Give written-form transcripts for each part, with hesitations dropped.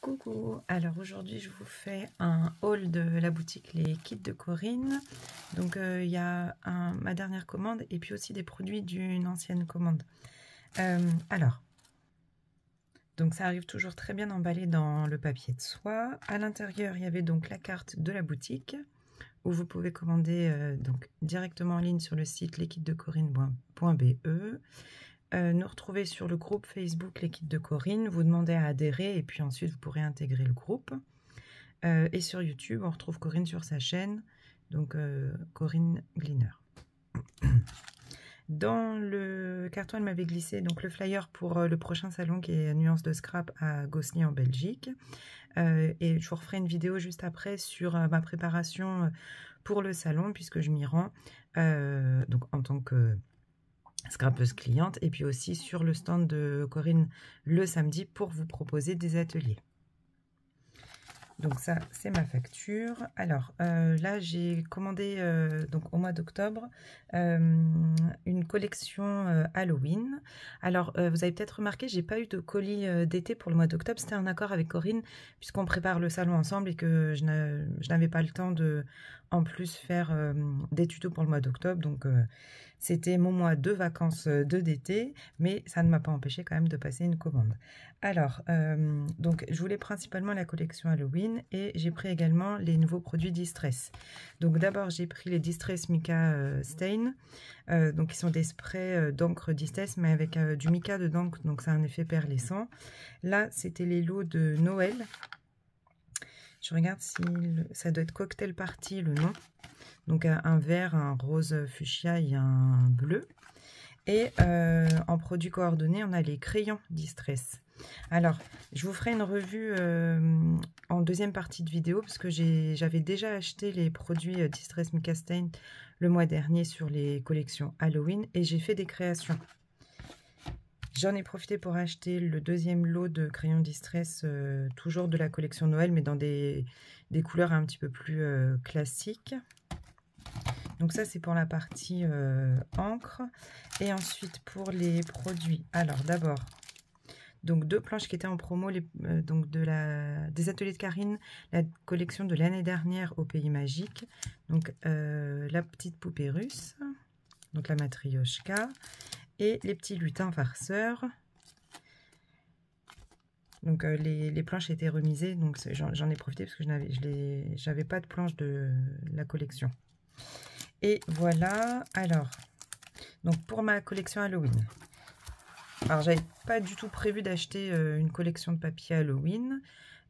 Coucou, alors aujourd'hui je vous fais un haul de la boutique Les Kits de Corinne. Donc il y a ma dernière commande et puis aussi des produits d'une ancienne commande. Donc ça arrive toujours très bien emballé dans le papier de soie. À l'intérieur il y avait donc la carte de la boutique où vous pouvez commander donc directement en ligne sur le site leskitsdecorinne.be. Nous retrouver sur le groupe Facebook Les Kits de Corinne, vous demandez à adhérer et puis ensuite vous pourrez intégrer le groupe. Et sur YouTube, on retrouve Corinne sur sa chaîne, donc Corinne Gleaner. Dans le carton, elle m'avait glissé donc le flyer pour le prochain salon qui est Nuance de Scrap à Gosselies en Belgique. Et je vous referai une vidéo juste après sur ma préparation pour le salon puisque je m'y rends donc en tant que scrapeuse cliente et puis aussi sur le stand de Corinne le samedi pour vous proposer des ateliers. Donc ça c'est ma facture. Alors là j'ai commandé donc au mois d'octobre une collection Halloween. Alors vous avez peut-être remarqué, j'ai pas eu de colis d'été pour le mois d'octobre. C'était un accord avec Corinne puisqu'on prépare le salon ensemble et que je n'avais pas le temps de en plus faire des tutos pour le mois d'octobre. Donc c'était mon mois de vacances d'été, mais ça ne m'a pas empêché quand même de passer une commande. Alors, donc je voulais principalement la collection Halloween et j'ai pris également les nouveaux produits Distress. Donc d'abord j'ai pris les Distress Mica Stain, donc qui sont des sprays d'encre Distress mais avec du mica dedans, donc ça a un effet pearlescent. Là c'était les lots de Noël. Je regarde si ça doit être Cocktail Party le nom. Donc un vert, un rose fuchsia et un bleu. Et en produits coordonnés, on a les crayons Distress. Alors, je vous ferai une revue en deuxième partie de vidéo parce que j'avais déjà acheté les produits Distress Mica Stain le mois dernier sur les collections Halloween et j'ai fait des créations. J'en ai profité pour acheter le deuxième lot de crayons Distress, toujours de la collection Noël, mais dans des couleurs un petit peu plus classiques. Donc ça c'est pour la partie encre. Et ensuite pour les produits. Alors d'abord, donc deux planches qui étaient en promo, donc des ateliers de Karine, la collection de l'année dernière au Pays Magique. Donc la petite poupée russe, donc la matrioshka. Et les petits lutins farceurs. Donc les planches étaient remisées, donc j'en ai profité parce que j'avais pas de planche de la collection. Et voilà, alors, donc pour ma collection Halloween. Alors j'avais pas du tout prévu d'acheter une collection de papier Halloween.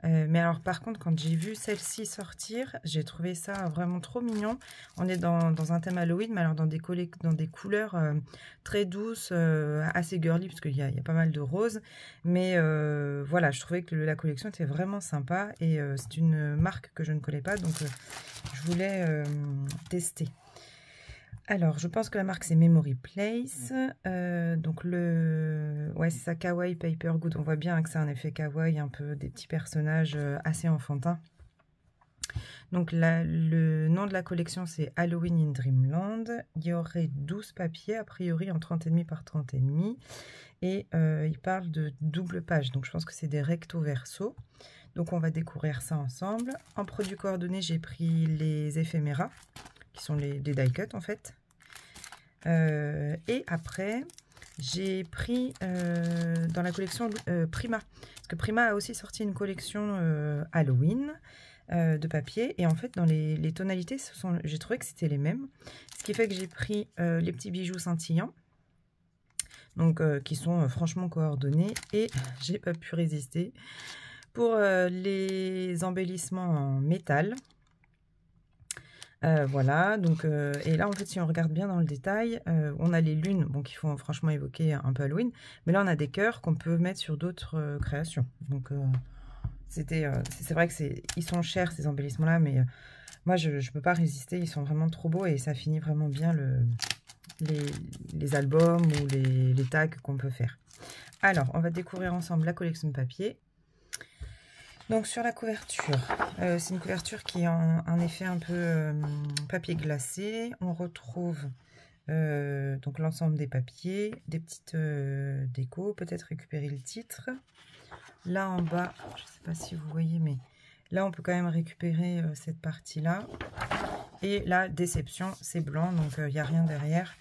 Mais alors par contre quand j'ai vu celle-ci sortir, j'ai trouvé ça vraiment trop mignon. On est dans un thème Halloween, mais alors dans des couleurs très douces, assez girly, parce qu'il y a pas mal de roses. Mais voilà, je trouvais que la collection était vraiment sympa et c'est une marque que je ne connais pas, donc je voulais tester. Alors, je pense que la marque c'est Memory Place. Donc ouais, c'est ça, Kawaii Paper Good. On voit bien que c'est un effet kawaii, un peu des petits personnages assez enfantins. Donc le nom de la collection c'est Halloween in Dreamland. Il y aurait 12 papiers, a priori en 30,5 par 30,5. Et il parle de double page. Donc je pense que c'est des recto verso. Donc on va découvrir ça ensemble. En produits coordonnés, j'ai pris les éphéméras, qui sont des die cut en fait. Et après, j'ai pris dans la collection Prima. Parce que Prima a aussi sorti une collection Halloween de papier. Et en fait, dans les tonalités, j'ai trouvé que c'était les mêmes. Ce qui fait que j'ai pris les petits bijoux scintillants. Donc, qui sont franchement coordonnés. Et j'ai pas pu résister. Pour les embellissements en métal. Voilà, donc, et là en fait si on regarde bien dans le détail, on a les lunes bon, qui font franchement évoquer un peu Halloween, mais là on a des cœurs qu'on peut mettre sur d'autres créations. Donc c'est vrai que ils sont chers ces embellissements là, mais moi je peux pas résister, ils sont vraiment trop beaux et ça finit vraiment bien les albums ou les tags qu'on peut faire. Alors on va découvrir ensemble la collection de papier. Donc sur la couverture, c'est une couverture qui a un effet un peu papier glacé. On retrouve donc l'ensemble des papiers, des petites décos, peut-être récupérer le titre. Là en bas, je ne sais pas si vous voyez, mais là on peut quand même récupérer cette partie-là. Et la déception, c'est blanc, donc il n'y a rien derrière.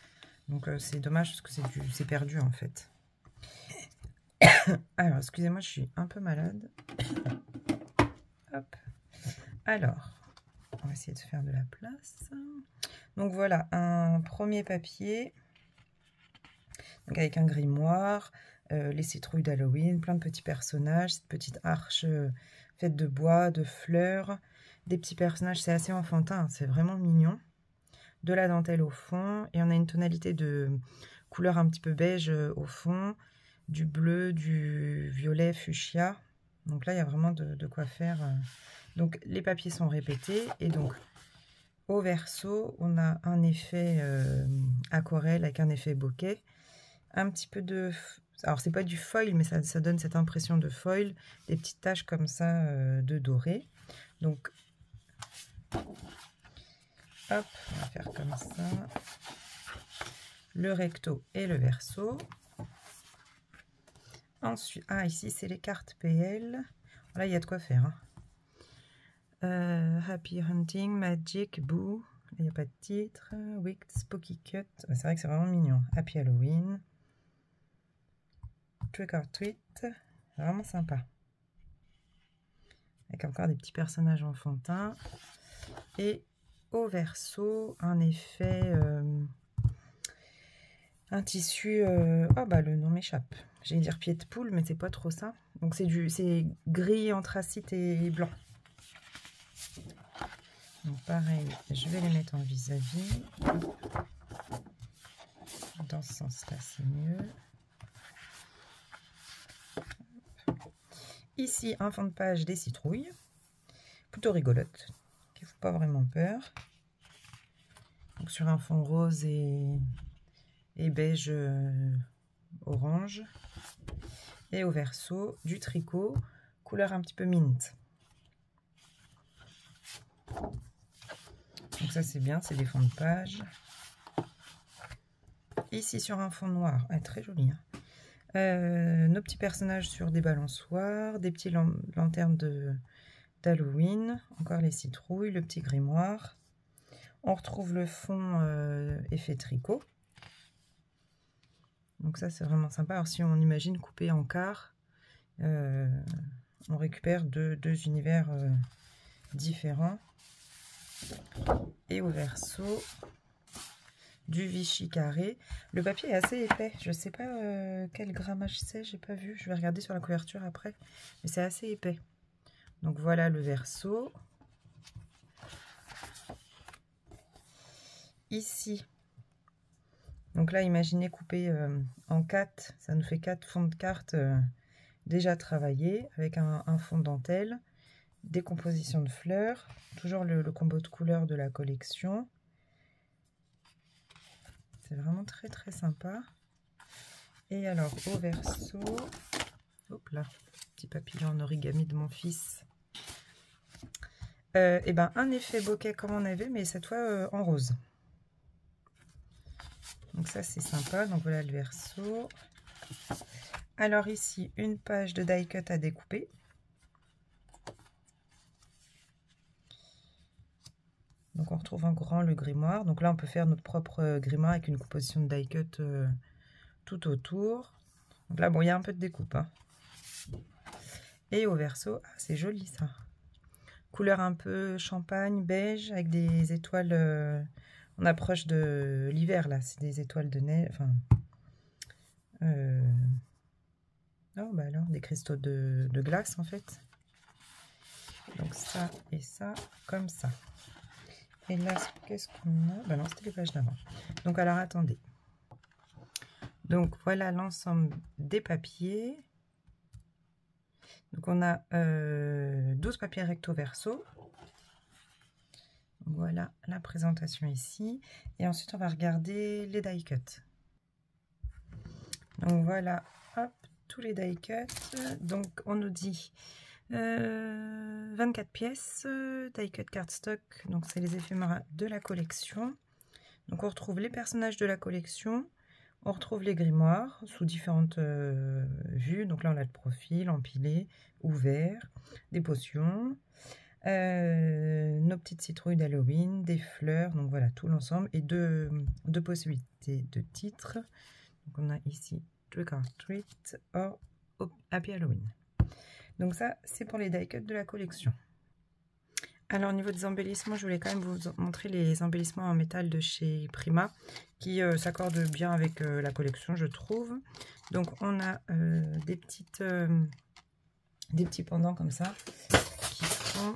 Donc c'est dommage parce que c'est perdu en fait. Alors, excusez-moi, je suis un peu malade. Hop. Alors, on va essayer de faire de la place. Donc voilà, un premier papier. Donc avec un grimoire, les citrouilles d'Halloween, plein de petits personnages, cette petite arche faite de bois, de fleurs, des petits personnages, c'est assez enfantin, c'est vraiment mignon. De la dentelle au fond, et on a une tonalité de couleur un petit peu beige au fond, du bleu, du violet, fuchsia. Donc là, il y a vraiment de quoi faire. Donc les papiers sont répétés, et donc au verso, on a un effet aquarelle avec un effet bokeh. Un petit peu de... Alors, c'est pas du foil, mais ça donne cette impression de foil. Des petites taches comme ça de doré. Donc, hop, on va faire comme ça. Le recto et le verso. Ensuite, ici, c'est les cartes PL. Là, il y a de quoi faire. Hein. Happy Hunting, Magic, Boo. Il n'y a pas de titre. Wicked, Spooky Cut. C'est vrai que c'est vraiment mignon. Happy Halloween. Trick or Treat, vraiment sympa. Avec encore des petits personnages enfantins. Et au verso, un effet, un tissu, oh bah le nom m'échappe. J'allais dire pied de poule, mais c'est pas trop ça. Donc c'est gris, anthracite et blanc. Donc pareil, je vais les mettre en vis-à-vis. Dans ce sens-là, c'est mieux. Ici, un fond de page des citrouilles, plutôt rigolote, qui ne fout pas vraiment peur. Donc sur un fond rose et beige orange. Et au verso, du tricot, couleur un petit peu mint. Donc ça c'est bien, c'est des fonds de page. Ici sur un fond noir, très joli. Hein. Nos petits personnages sur des balançoires, des petits lanternes d'Halloween, encore les citrouilles, le petit grimoire. On retrouve le fond effet tricot. Donc ça c'est vraiment sympa. Alors si on imagine couper en quart, on récupère deux univers différents. Et au verso, du Vichy carré. Le papier est assez épais. Je ne sais pas quel grammage c'est, j'ai pas vu. Je vais regarder sur la couverture après. Mais c'est assez épais. Donc voilà le verso. Ici. Donc là, imaginez couper en 4. Ça nous fait 4 fonds de cartes déjà travaillés avec un fond de dentelle. Des compositions de fleurs. Toujours le combo de couleurs de la collection. C'est vraiment très très sympa. Et alors au verso, hop là, petit papillon en origami de mon fils. Et ben un effet bokeh comme on avait, mais cette fois en rose. Donc ça c'est sympa. Donc voilà le verso. Alors ici une page de die cut à découper. Donc on retrouve en grand le grimoire. Donc là on peut faire notre propre grimoire avec une composition de die cut tout autour. Donc là bon il y a un peu de découpe. Hein. Et au verso, c'est joli ça. Couleur un peu champagne, beige, avec des étoiles. On approche de l'hiver là, c'est des étoiles de neige. Enfin, oh bah alors, des cristaux de glace en fait. Donc ça et ça, comme ça. Et là, qu'est-ce qu'on a? Bah non, c'était les pages d'avant. Donc alors attendez. Donc voilà l'ensemble des papiers. Donc on a 12 papiers recto verso. Voilà la présentation ici. Et ensuite on va regarder les die cut. Donc voilà, hop, tous les die cut. Donc on nous dit 24 pièces, die cut cardstock. Donc c'est les éphémères de la collection. Donc on retrouve les personnages de la collection. On retrouve les grimoires sous différentes vues. Donc là, on a le profil, empilé, ouvert, des potions, nos petites citrouilles d'Halloween, des fleurs. Donc voilà, tout l'ensemble. Et deux possibilités de titres. Donc on a ici Trick or Treat or Happy Halloween. Donc ça, c'est pour les die cuts de la collection. Alors au niveau des embellissements, je voulais quand même vous montrer les embellissements en métal de chez Prima qui s'accordent bien avec la collection, je trouve. Donc on a des petits pendants comme ça qui font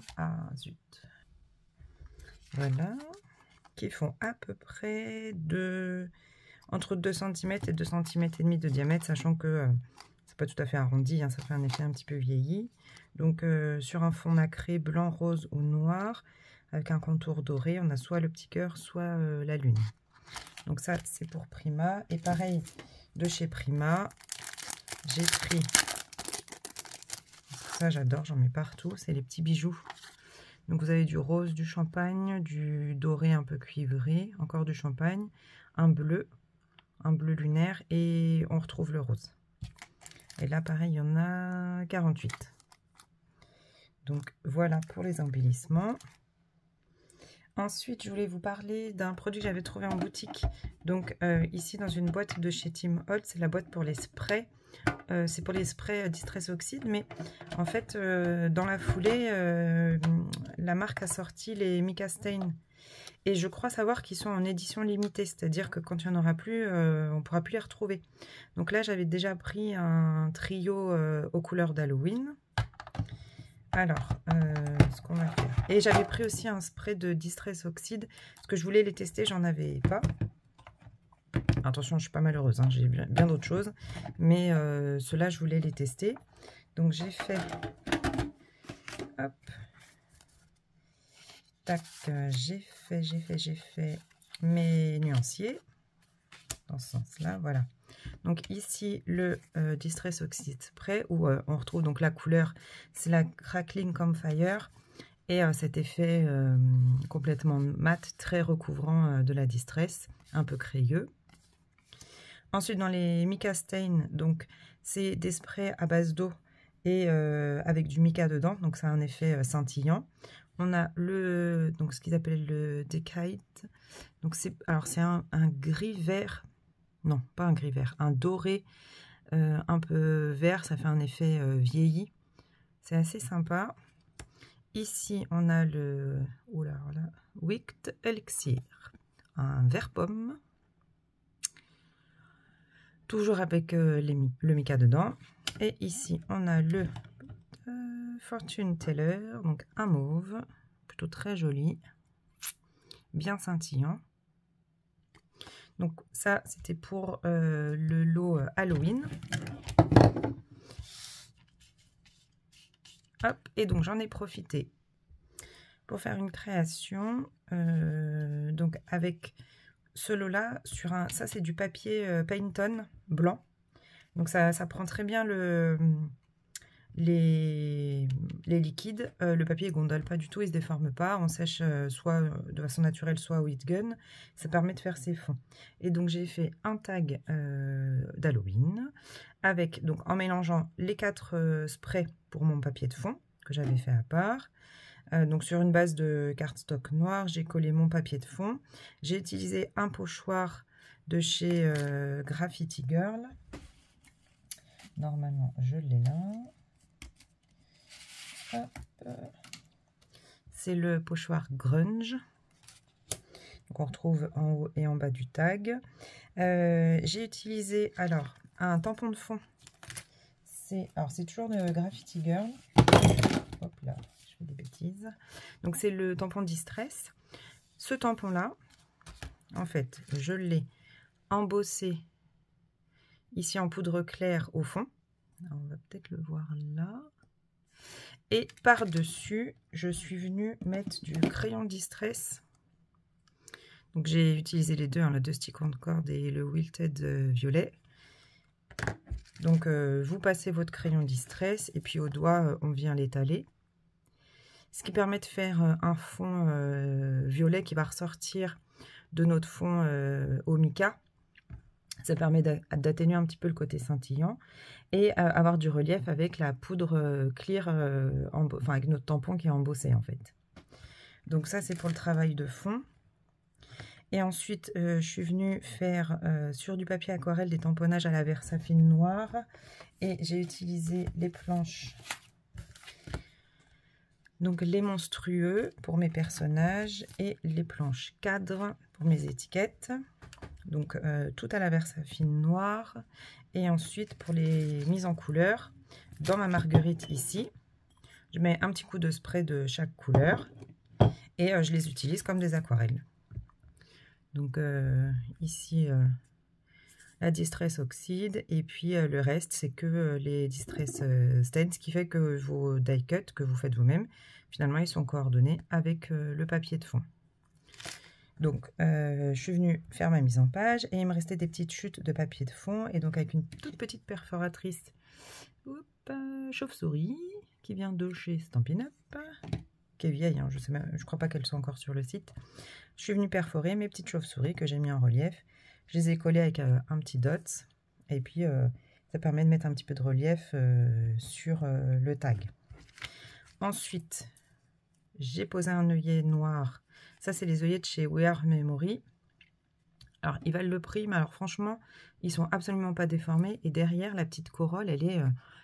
voilà, qui font à peu près entre 2 cm et 2 cm et demi de diamètre, sachant que c'est pas tout à fait arrondi, hein, ça fait un effet un petit peu vieilli. Donc sur un fond nacré blanc, rose ou noir, avec un contour doré, on a soit le petit cœur, soit la lune. Donc ça, c'est pour Prima. Et pareil, de chez Prima, j'ai pris, ça j'adore, j'en mets partout, c'est les petits bijoux. Donc vous avez du rose, du champagne, du doré un peu cuivré, encore du champagne, un bleu lunaire et on retrouve le rose. Et là, pareil, il y en a 48. Donc voilà pour les embellissements. Ensuite, je voulais vous parler d'un produit que j'avais trouvé en boutique. Donc ici, dans une boîte de chez Tim Holtz, c'est la boîte pour les sprays. C'est pour les sprays Distress Oxide, mais en fait, dans la foulée, la marque a sorti les Mica Stain. Et je crois savoir qu'ils sont en édition limitée, c'est-à-dire que quand il n'y en aura plus, on ne pourra plus les retrouver. Donc là, j'avais déjà pris un trio aux couleurs d'Halloween. Alors, ce qu'on va faire. Et j'avais pris aussi un spray de Distress Oxide, parce que je voulais les tester, j'en avais pas. Attention, je suis pas malheureuse, hein, j'ai bien d'autres choses. Mais ceux-là, je voulais les tester. Donc j'ai fait... Hop. Tac, j'ai fait mes nuanciers. Dans ce sens-là, voilà. Donc ici, le Distress Oxide Spray, où on retrouve donc la couleur, c'est la Crackling Campfire. Et cet effet complètement mat, très recouvrant de la Distress, un peu crayeux. Ensuite, dans les Mica Stain, donc c'est des sprays à base d'eau et avec du mica dedans, donc ça a un effet scintillant. On a donc ce qu'ils appellent le Decade. Donc c'est un gris vert, non pas un gris vert, un doré un peu vert, ça fait un effet vieilli. C'est assez sympa. Ici, on a le Wicked Elixir, un vert pomme. Toujours avec le mica dedans. Et ici, on a le Fortune Teller, donc un mauve, plutôt très joli, bien scintillant. Donc ça, c'était pour le lot Halloween. Hop, et donc j'en ai profité pour faire une création, donc avec ce lot-là, sur ça c'est du papier Painton blanc. Donc ça prend très bien les liquides. Le papier ne gondole pas du tout, il ne se déforme pas. On sèche soit de façon naturelle, soit au heat gun. Ça permet de faire ses fonds. Et donc j'ai fait un tag d'Halloween avec, donc en mélangeant les 4 sprays pour mon papier de fond que j'avais fait à part. Donc sur une base de cardstock noir, j'ai collé mon papier de fond. J'ai utilisé un pochoir de chez Graffiti Girl. Normalement, je l'ai là. C'est le pochoir Grunge. Donc on retrouve en haut et en bas du tag. J'ai utilisé un tampon de fond. C'est toujours de Graffiti Girl. Hop là. Des bêtises. Donc c'est le tampon Distress. Ce tampon là, en fait, je l'ai embossé ici en poudre claire au fond. Alors, on va peut-être le voir là. Et par dessus, je suis venue mettre du crayon Distress. Donc j'ai utilisé les deux, hein, le Dusty Concord et le Wilted violet. Donc vous passez votre crayon Distress et puis au doigt on vient l'étaler. Ce qui permet de faire un fond violet qui va ressortir de notre fond au mica. Ça permet d'atténuer un petit peu le côté scintillant et avoir du relief avec la poudre clear, enfin avec notre tampon qui est embossé en fait. Donc ça c'est pour le travail de fond. Et ensuite je suis venue faire sur du papier aquarelle des tamponnages à la Versafine noire et j'ai utilisé les planches, donc les monstrueux pour mes personnages et les planches cadres pour mes étiquettes. Donc tout à la Versafine noire. Et ensuite pour les mises en couleur, dans ma marguerite ici, je mets un petit coup de spray de chaque couleur et je les utilise comme des aquarelles. Donc ici la Distress Oxide et puis le reste c'est que les Distress Stencils, ce qui fait que vos die cuts que vous faites vous-même, finalement ils sont coordonnés avec le papier de fond. Donc je suis venue faire ma mise en page et il me restait des petites chutes de papier de fond et donc avec une toute petite perforatrice chauve-souris qui vient de chez Stampin' Up, qui est vieille, hein, je crois pas qu'elle soit encore sur le site. Je suis venue perforer mes petites chauves-souris que j'ai mis en relief. Je les ai collées avec un petit dot et puis ça permet de mettre un petit peu de relief sur le tag. Ensuite, j'ai posé un œillet noir. Ça, c'est les œillets de chez We Are Memory. Alors, ils valent le prix, mais alors franchement, ils sont absolument pas déformés. Et derrière, la petite corolle, elle est,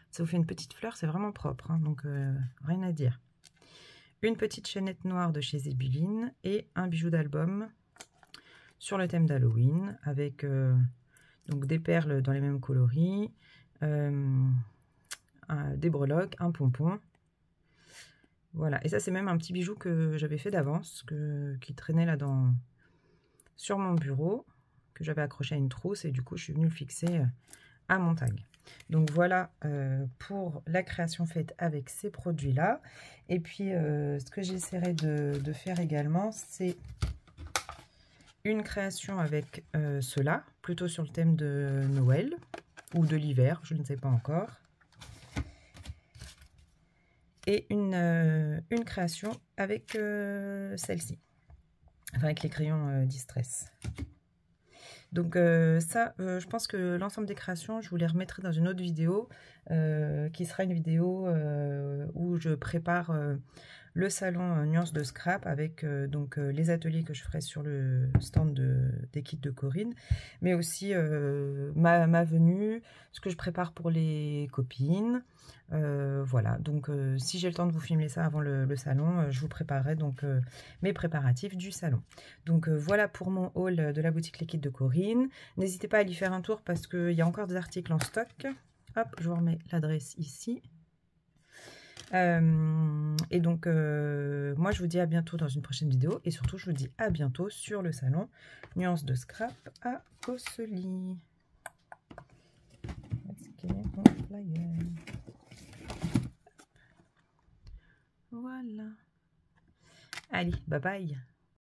ça vous fait une petite fleur, c'est vraiment propre. Hein, donc, rien à dire. Une petite chaînette noire de chez Zébuline et un bijou d'album sur le thème d'Halloween avec donc des perles dans les mêmes coloris, des breloques, un pompon. Voilà, et ça c'est même un petit bijou que j'avais fait d'avance, qui traînait là sur mon bureau, que j'avais accroché à une trousse et du coup je suis venue le fixer à mon tag. Donc voilà pour la création faite avec ces produits-là. Et puis ce que j'essaierai de faire également, c'est une création avec cela, plutôt sur le thème de Noël ou de l'hiver, je ne sais pas encore. Et une création avec celle-ci, enfin avec les crayons Distress. Donc ça, je pense que l'ensemble des créations, je vous les remettrai dans une autre vidéo, qui sera une vidéo où je prépare le salon Nuances de Scrap avec donc les ateliers que je ferai sur le stand des kits de Corinne, mais aussi ma venue, ce que je prépare pour les copines. Voilà, donc si j'ai le temps de vous filmer ça avant le salon, je vous préparerai donc mes préparatifs du salon. Donc voilà pour mon haul de la boutique Les Kits de Corinne. N'hésitez pas à y faire un tour parce qu'il y a encore des articles en stock. Hop, je vous remets l'adresse ici. Et donc moi je vous dis à bientôt dans une prochaine vidéo et surtout je vous dis à bientôt sur le salon Nuances de Scrap à Gosselies. Voilà. Allez, bye bye.